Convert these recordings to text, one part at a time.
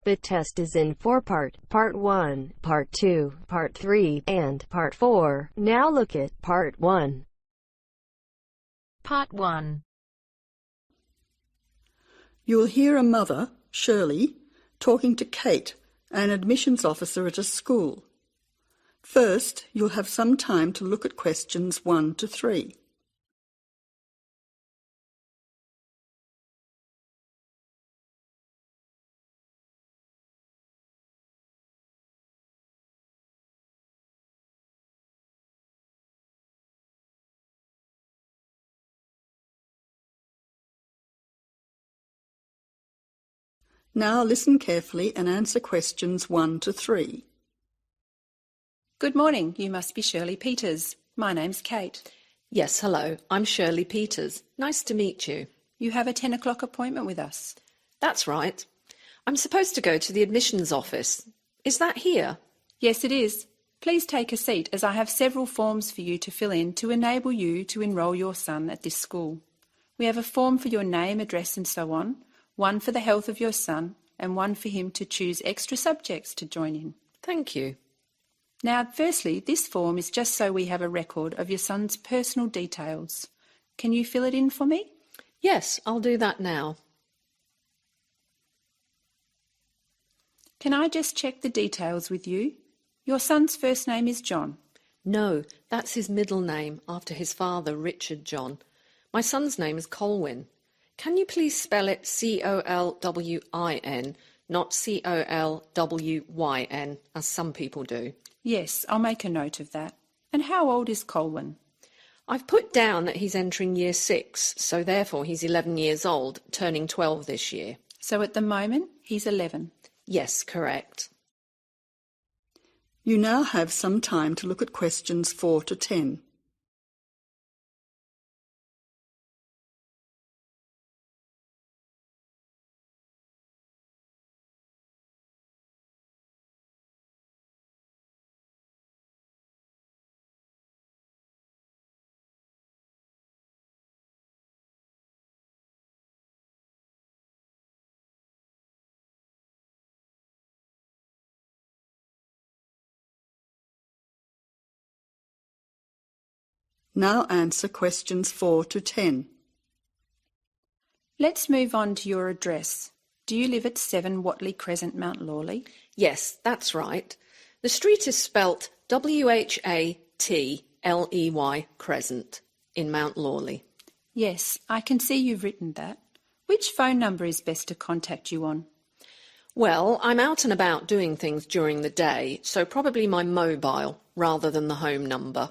The test is in 4 parts: Part 1, Part 2, Part 3, and Part 4. Now look at Part 1. Part 1. You'll hear a mother, Shirley, talking to Kate, an admissions officer at a school. First, you'll have some time to look at questions 1 to 3. Now listen carefully and answer questions 1 to 3. Good morning. You must be Shirley Peters. My name's Kate. Yes, hello. I'm Shirley Peters. Nice to meet you. You have a 10 o'clock appointment with us. That's right. I'm supposed to go to the admissions office. Is that here? Yes, it is. Please take a seat as I have several forms for you to fill in to enable you to enrol your son at this school. We have a form for your name, address and so on, one for the health of your son, and one for him to choose extra subjects to join in. Thank you. Now, firstly, this form is just so we have a record of your son's personal details. Can you fill it in for me? Yes, I'll do that now. Can I just check the details with you? Your son's first name is John. No, that's his middle name after his father, Richard John. My son's name is Colwyn. Can you please spell it Colwin, not Colwyn, as some people do? Yes, I'll make a note of that. And how old is Colwyn? I've put down that he's entering year 6, so therefore he's 11 years old, turning 12 this year. So at the moment, he's 11. Yes, correct. You now have some time to look at questions 4 to 10. Now answer questions 4 to 10. Let's move on to your address. Do you live at 7 Watley Crescent, Mount Lawley? Yes, that's right. The street is spelt Whatley Crescent in Mount Lawley. Yes, I can see you've written that. Which phone number is best to contact you on? Well, I'm out and about doing things during the day, so probably my mobile rather than the home number.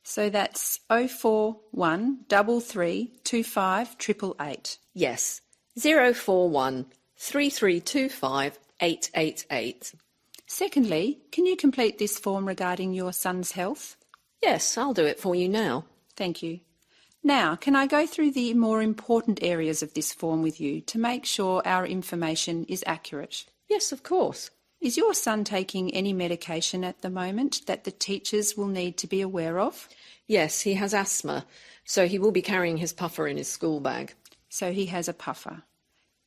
So that's 041 3325 888. Yes, 041 3325 888. Secondly, can you complete this form regarding your son's health? Yes, I'll do it for you now. Thank you. Now, can I go through the more important areas of this form with you to make sure our information is accurate? Yes, of course. Is your son taking any medication at the moment that the teachers will need to be aware of? Yes, he has asthma, so he will be carrying his puffer in his school bag. So he has a puffer.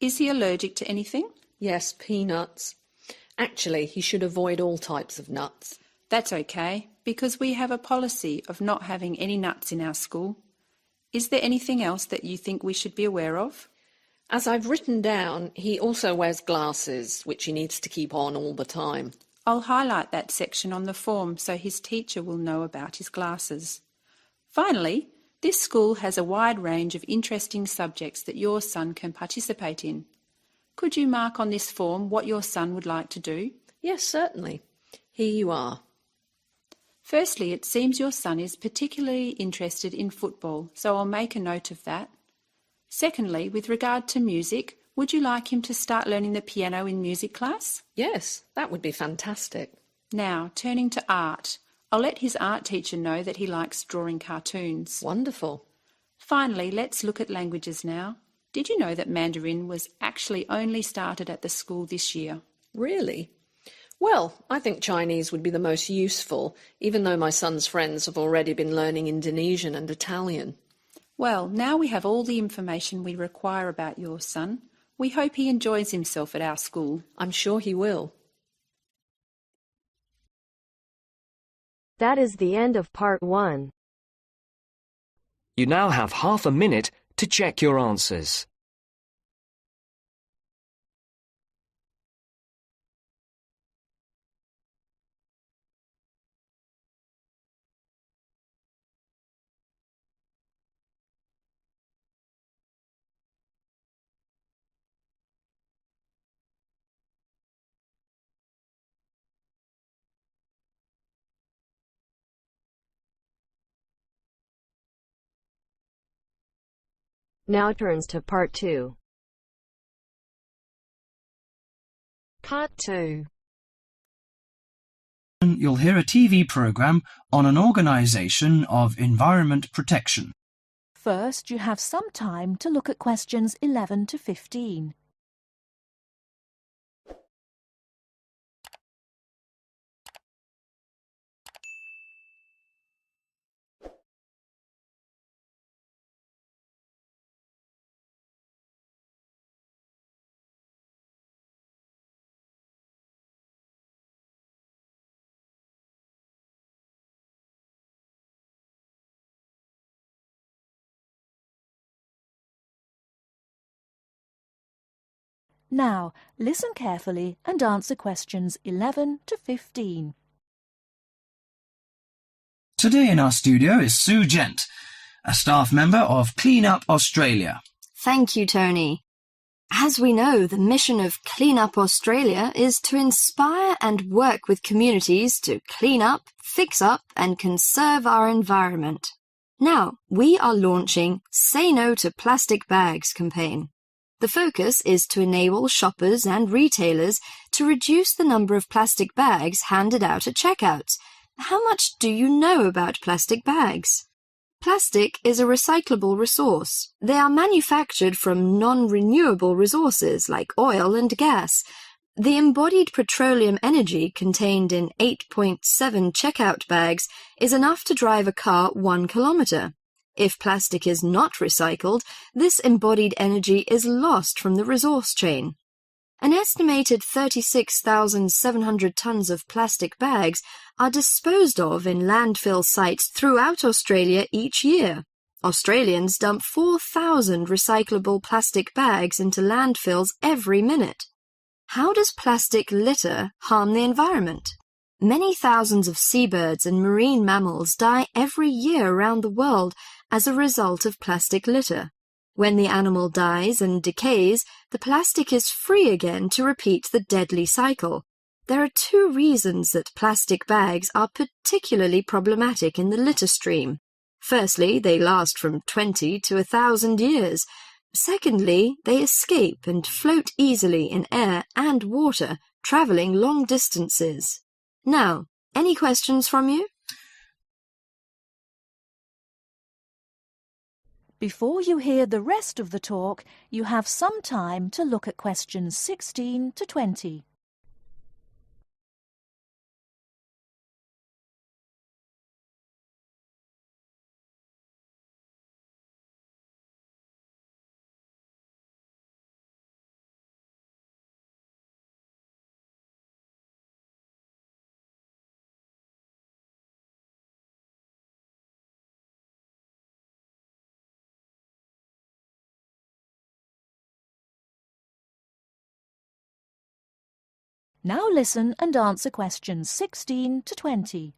Is he allergic to anything? Yes, peanuts. Actually, he should avoid all types of nuts. That's okay, because we have a policy of not having any nuts in our school. Is there anything else that you think we should be aware of? As I've written down, he also wears glasses, which he needs to keep on all the time. I'll highlight that section on the form so his teacher will know about his glasses. Finally, this school has a wide range of interesting subjects that your son can participate in. Could you mark on this form what your son would like to do? Yes, certainly. Here you are. Firstly, it seems your son is particularly interested in football, so I'll make a note of that. Secondly, with regard to music, would you like him to start learning the piano in music class? Yes, that would be fantastic. Now, turning to art, I'll let his art teacher know that he likes drawing cartoons. Wonderful. Finally, let's look at languages now. Did you know that Mandarin was actually only started at the school this year? Really? Well, I think Chinese would be the most useful, even though my son's friends have already been learning Indonesian and Italian. Well, now we have all the information we require about your son. We hope he enjoys himself at our school. I'm sure he will. That is the end of part 1. You now have half a minute to check your answers. Now turns to part 2. Part 2. You'll hear a TV program on an organisation of environment protection. First, you have some time to look at questions 11 to 15. Now, listen carefully and answer questions 11 to 15. Today in our studio is Sue Gent, a staff member of Clean Up Australia. Thank you, Tony. As we know, the mission of Clean Up Australia is to inspire and work with communities to clean up, fix up and conserve our environment. Now, we are launching Say No to Plastic Bags campaign. The focus is to enable shoppers and retailers to reduce the number of plastic bags handed out at checkouts. How much do you know about plastic bags? Plastic is a recyclable resource. They are manufactured from non-renewable resources like oil and gas. The embodied petroleum energy contained in 8.7 checkout bags is enough to drive a car 1 kilometre. If plastic is not recycled, this embodied energy is lost from the resource chain. An estimated 36,700 tonnes of plastic bags are disposed of in landfill sites throughout Australia each year. Australians dump 4,000 recyclable plastic bags into landfills every minute. How does plastic litter harm the environment? Many thousands of seabirds and marine mammals die every year around the world as a result of plastic litter. When the animal dies and decays, the plastic is free again to repeat the deadly cycle. There are 2 reasons that plastic bags are particularly problematic in the litter stream. Firstly, they last from 20 to 1,000 years. Secondly, they escape and float easily in air and water, travelling long distances. Now, any questions from you? Before you hear the rest of the talk, you have some time to look at questions 16 to 20. Now listen and answer questions 16 to 20.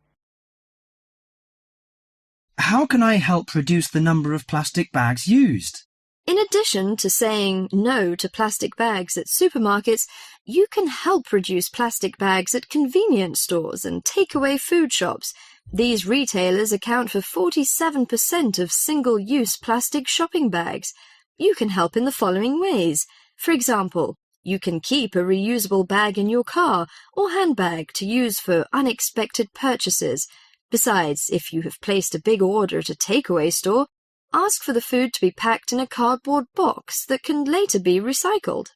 How can I help reduce the number of plastic bags used? In addition to saying no to plastic bags at supermarkets, you can help reduce plastic bags at convenience stores and takeaway food shops. These retailers account for 47% of single-use plastic shopping bags. You can help in the following ways. For example, you can keep a reusable bag in your car or handbag to use for unexpected purchases. Besides, if you have placed a big order at a takeaway store, ask for the food to be packed in a cardboard box that can later be recycled.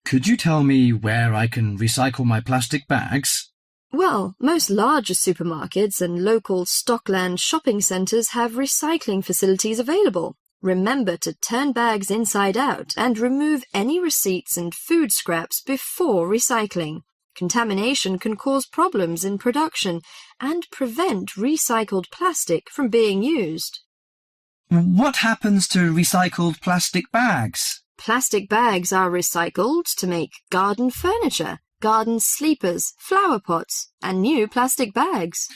Could you tell me where I can recycle my plastic bags? Well, most larger supermarkets and local Stockland shopping centres have recycling facilities available. Remember to turn bags inside out and remove any receipts and food scraps before recycling. Contamination can cause problems in production and prevent recycled plastic from being used. What happens to recycled plastic bags? Plastic bags are recycled to make garden furniture, garden sleepers, flower pots, and new plastic bags.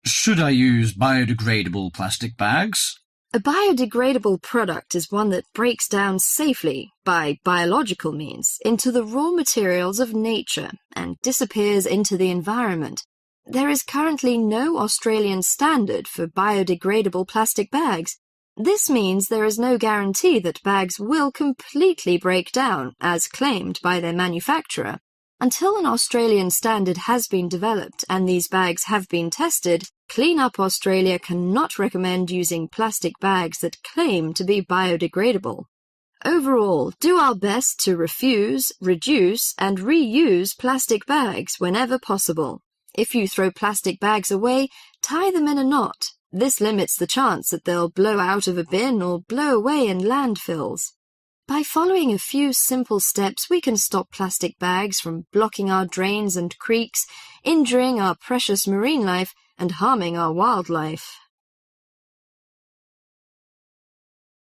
Should I use biodegradable plastic bags? A biodegradable product is one that breaks down safely, by biological means, into the raw materials of nature and disappears into the environment. There is currently no Australian standard for biodegradable plastic bags. This means there is no guarantee that bags will completely break down, as claimed by their manufacturer. Until an Australian standard has been developed and these bags have been tested, Clean Up Australia cannot recommend using plastic bags that claim to be biodegradable. Overall, do our best to refuse, reduce, and reuse plastic bags whenever possible. If you throw plastic bags away, tie them in a knot. This limits the chance that they'll blow out of a bin or blow away in landfills. By following a few simple steps, we can stop plastic bags from blocking our drains and creeks, injuring our precious marine life, and harming our wildlife.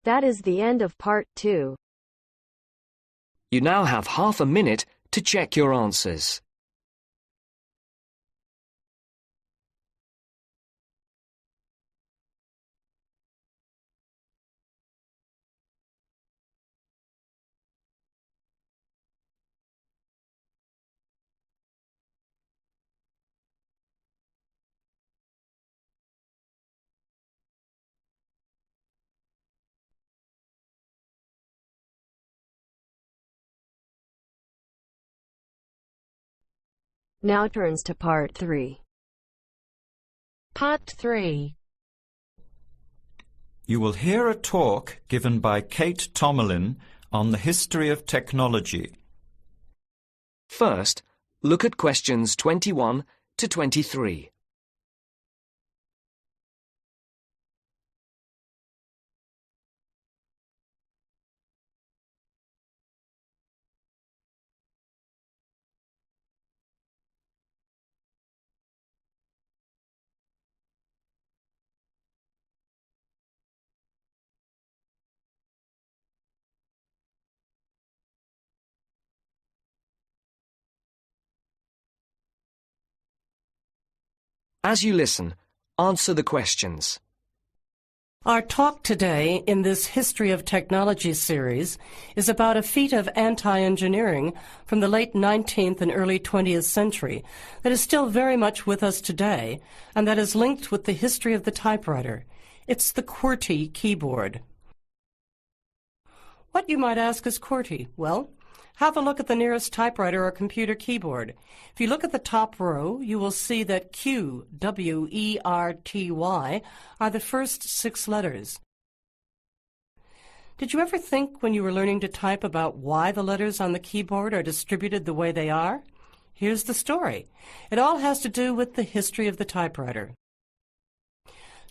That is the end of part 2. You now have half a minute to check your answers. Now turns to part 3. Part 3. You will hear a talk given by Kate Tomerlin on the history of technology. First, look at questions 21 to 23. As you listen, answer the questions. Our talk today in this History of Technology series is about a feat of anti-engineering from the late 19th and early 20th century that is still very much with us today and that is linked with the history of the typewriter. It's the QWERTY keyboard. What, you might ask, is QWERTY? Well, have a look at the nearest typewriter or computer keyboard. If you look at the top row, you will see that Q, W, E, R, T, Y are the first 6 letters. Did you ever think when you were learning to type about why the letters on the keyboard are distributed the way they are? Here's the story. It all has to do with the history of the typewriter.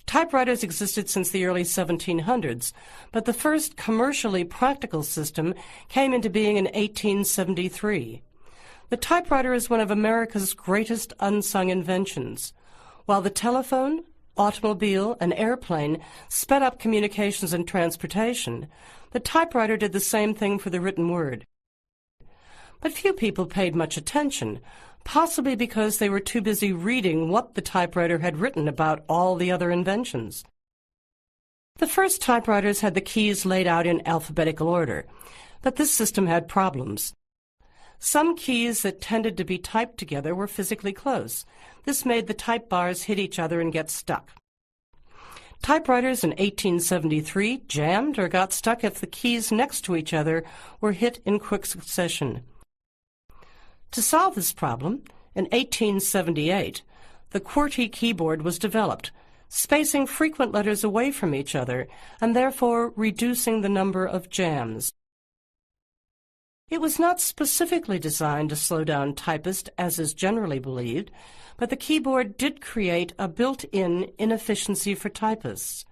Typewriters existed since the early 1700s, but the first commercially practical system came into being in 1873. The typewriter is one of America's greatest unsung inventions. While the telephone, automobile, and airplane sped up communications and transportation, the typewriter did the same thing for the written word. But few people paid much attention, possibly because they were too busy reading what the typewriter had written about all the other inventions. The first typewriters had the keys laid out in alphabetical order, but this system had problems. Some keys that tended to be typed together were physically close. This made the type bars hit each other and get stuck. Typewriters in 1873 jammed or got stuck if the keys next to each other were hit in quick succession. To solve this problem, in 1878, the QWERTY keyboard was developed, spacing frequent letters away from each other and therefore reducing the number of jams. It was not specifically designed to slow down typists, as is generally believed, but the keyboard did create a built-in inefficiency for typists.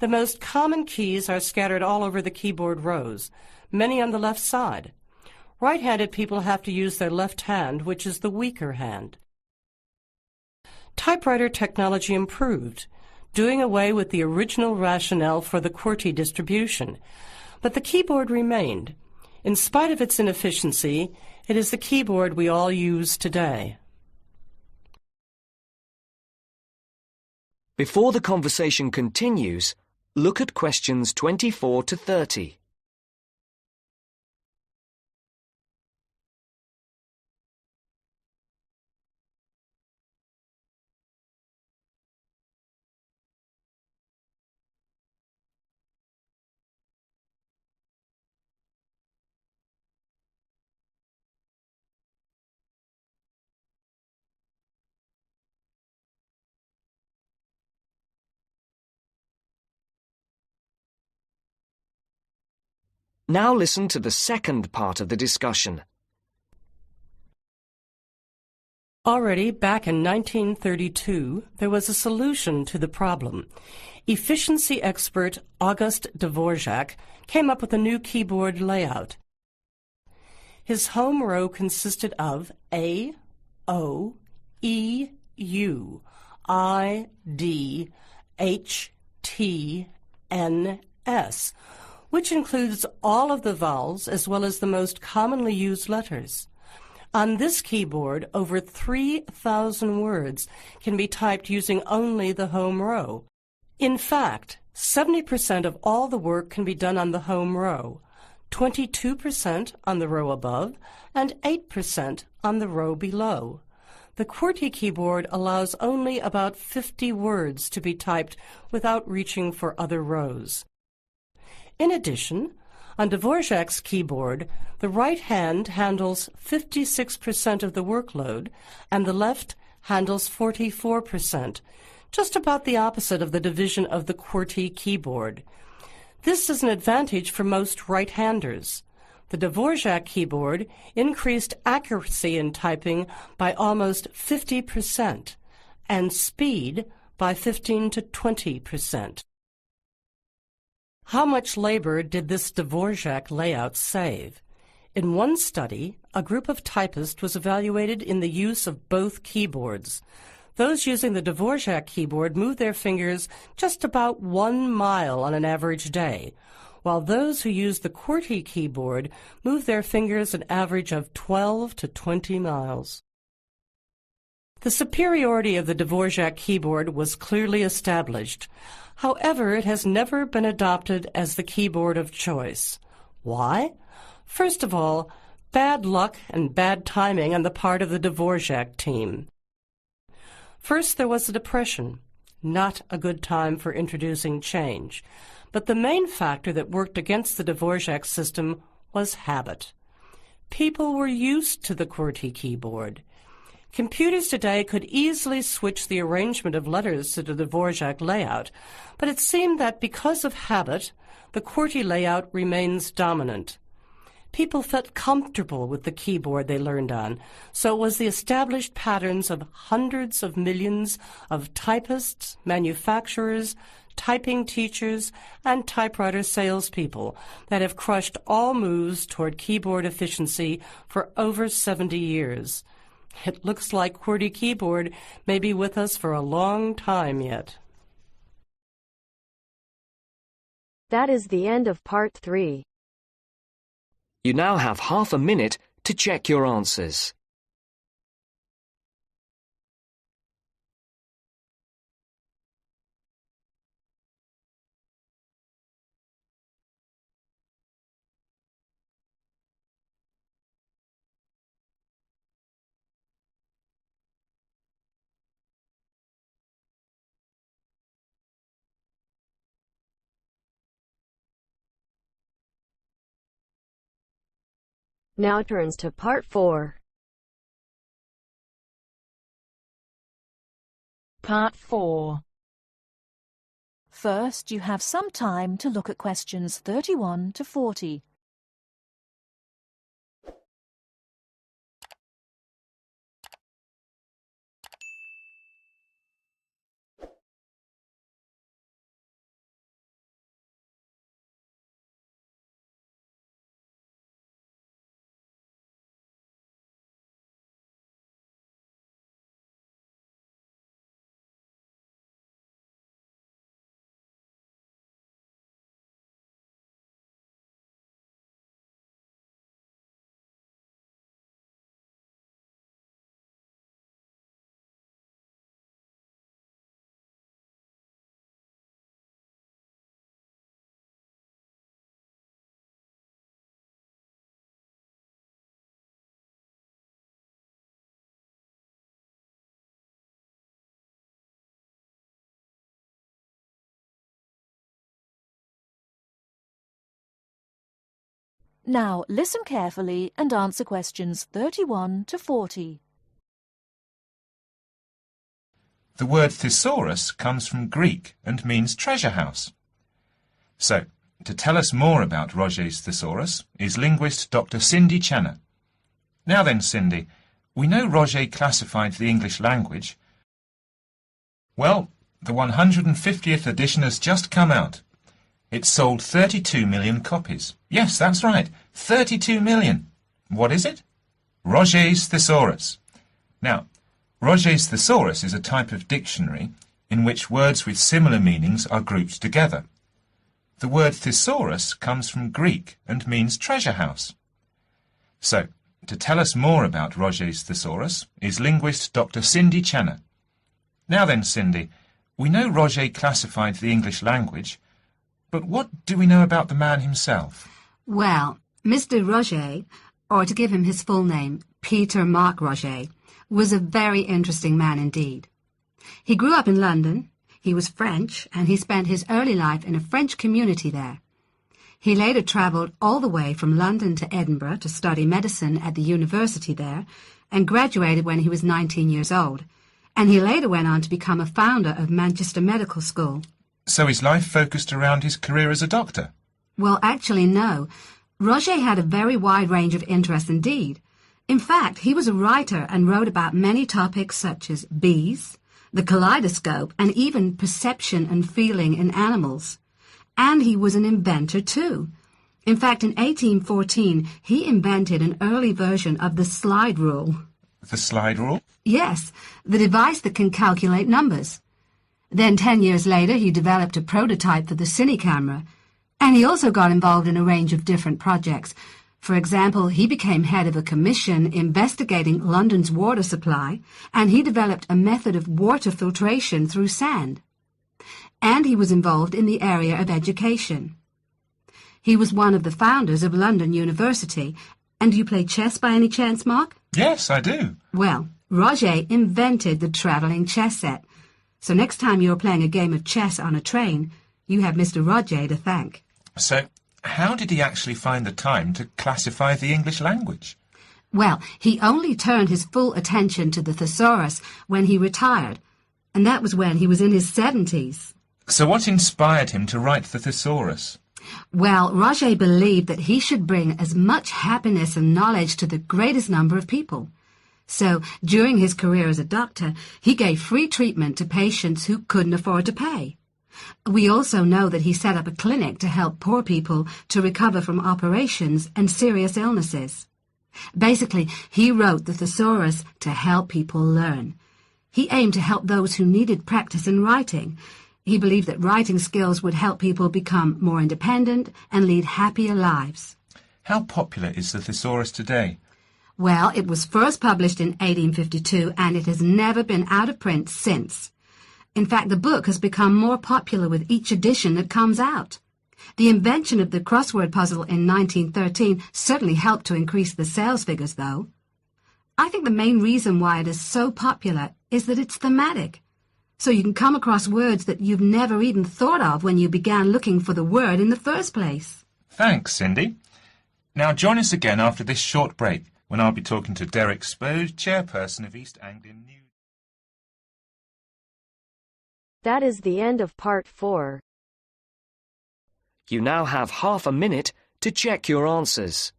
The most common keys are scattered all over the keyboard rows, many on the left side. Right-handed people have to use their left hand, which is the weaker hand. Typewriter technology improved, doing away with the original rationale for the QWERTY distribution, but the keyboard remained. In spite of its inefficiency, it is the keyboard we all use today. Before the conversation continues, look at questions 24 to 30. Now listen to the second part of the discussion. Already back in 1932, there was a solution to the problem. Efficiency expert August Dvorak came up with a new keyboard layout. His home row consisted of A, O, E, U, I, D, H, T, N, S, which includes all of the vowels as well as the most commonly used letters. On this keyboard, over 3,000 words can be typed using only the home row. In fact, 70% of all the work can be done on the home row, 22% on the row above, and 8% on the row below. The QWERTY keyboard allows only about 50 words to be typed without reaching for other rows. In addition, on Dvorak's keyboard, the right hand handles 56% of the workload and the left handles 44%, just about the opposite of the division of the QWERTY keyboard. This is an advantage for most right-handers. The Dvorak keyboard increased accuracy in typing by almost 50% and speed by 15 to 20%. How much labor did this Dvorak layout save? In one study, a group of typists was evaluated in the use of both keyboards. Those using the Dvorak keyboard moved their fingers just about 1 mile on an average day, while those who used the QWERTY keyboard moved their fingers an average of 12 to 20 miles. The superiority of the Dvorak keyboard was clearly established. However, it has never been adopted as the keyboard of choice. Why? First of all, bad luck and bad timing on the part of the Dvorak team. First, there was the Depression. Not a good time for introducing change. But the main factor that worked against the Dvorak system was habit. People were used to the QWERTY keyboard. Computers today could easily switch the arrangement of letters to the Dvorak layout, but it seemed that because of habit, the QWERTY layout remains dominant. People felt comfortable with the keyboard they learned on, so it was the established patterns of hundreds of millions of typists, manufacturers, typing teachers, and typewriter salespeople that have crushed all moves toward keyboard efficiency for over 70 years. It looks like QWERTY keyboard may be with us for a long time yet. That is the end of part 3. You now have half a minute to check your answers. Now turns to part 4. Part 4. First, you have some time to look at questions 31 to 40. Now listen carefully and answer questions 31 to 40. The word thesaurus comes from Greek and means treasure house. So, to tell us more about Roget's thesaurus is linguist Dr. Cindy Channer. Now then, Cindy, we know Roget classified the English language. Well, the 150th edition has just come out. It sold 32 million copies. Yes, that's right, 32 million. What is it? Roget's thesaurus. Now, Roget's thesaurus is a type of dictionary in which words with similar meanings are grouped together. The word thesaurus comes from Greek and means treasure house. So, to tell us more about Roget's thesaurus is linguist Dr. Cindy Channer. Now then, Cindy, we know Roget classified the English language, but what do we know about the man himself? Well, Mr. Roget, or to give him his full name, Peter Mark Roget, was a very interesting man indeed. He grew up in London, he was French, and he spent his early life in a French community there. He later travelled all the way from London to Edinburgh to study medicine at the university there, and graduated when he was 19 years old, and he later went on to become a founder of Manchester Medical School. So his life focused around his career as a doctor? Well, actually, no. Roget had a very wide range of interests indeed. In fact, he was a writer and wrote about many topics such as bees, the kaleidoscope, and even perception and feeling in animals. And he was an inventor too. In fact, in 1814, he invented an early version of the slide rule. The slide rule? Yes, the device that can calculate numbers. Then 10 years later, he developed a prototype for the cine camera, and he also got involved in a range of different projects. For example, he became head of a commission investigating London's water supply, and he developed a method of water filtration through sand. And he was involved in the area of education. He was one of the founders of London University. And do you play chess by any chance, Mark? Yes, I do. Well, Roget invented the travelling chess set. So next time you're playing a game of chess on a train, you have Mr. Roget to thank. So, how did he actually find the time to classify the English language? Well, he only turned his full attention to the thesaurus when he retired, and that was when he was in his 70s. So what inspired him to write the thesaurus? Well, Roget believed that he should bring as much happiness and knowledge to the greatest number of people. So, during his career as a doctor, he gave free treatment to patients who couldn't afford to pay. We also know that he set up a clinic to help poor people to recover from operations and serious illnesses. Basically, he wrote the thesaurus to help people learn. He aimed to help those who needed practice in writing. He believed that writing skills would help people become more independent and lead happier lives. How popular is the thesaurus today? Well, it was first published in 1852 and it has never been out of print since. In fact, the book has become more popular with each edition that comes out. The invention of the crossword puzzle in 1913 certainly helped to increase the sales figures, though. I think the main reason why it is so popular is that it's thematic. So you can come across words that you've never even thought of when you began looking for the word in the first place. Thanks, Cindy. Now join us again after this short break, when I'll be talking to Derek Spode, chairperson of East Anglian News. That is the end of part 4. You now have half a minute to check your answers.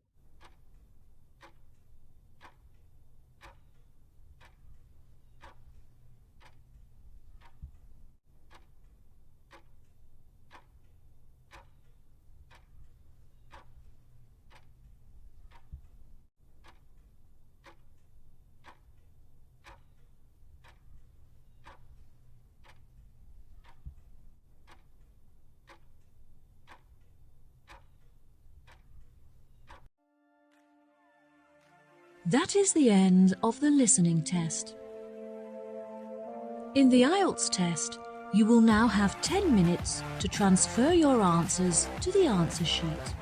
That is the end of the listening test. In the IELTS test, you will now have 10 minutes to transfer your answers to the answer sheet.